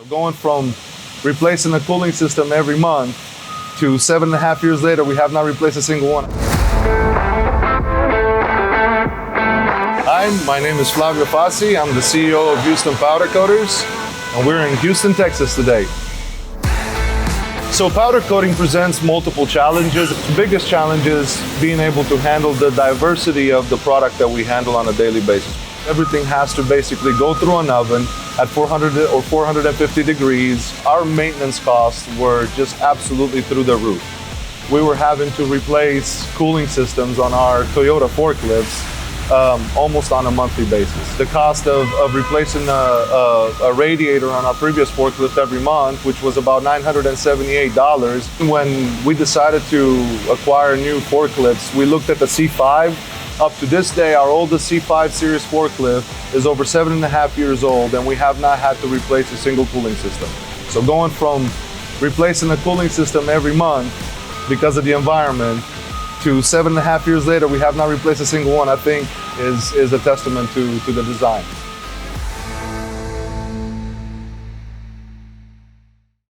So going from replacing a cooling system every month to 7.5 years later, we have not replaced a single one. Hi, my name is Flavio Fassi. I'm the CEO of Houston Powder Coaters, and we're in Houston, Texas today. So powder coating presents multiple challenges. The biggest challenge is being able to handle the diversity of the product that we handle on a daily basis. Everything has to basically go through an oven at 400 or 450 degrees. Our maintenance costs were just absolutely through the roof. We were having to replace cooling systems on our Toyota forklifts almost on a monthly basis. The cost of replacing a radiator on our previous forklift every month, which was about $978. When we decided to acquire new forklifts, we looked at the C-5. Up to this day, our oldest C-5 series forklift is over 7.5 years old, and we have not had to replace a single cooling system. So going from replacing a cooling system every month because of the environment to 7.5 years later, we have not replaced a single one, I think is a testament to the design.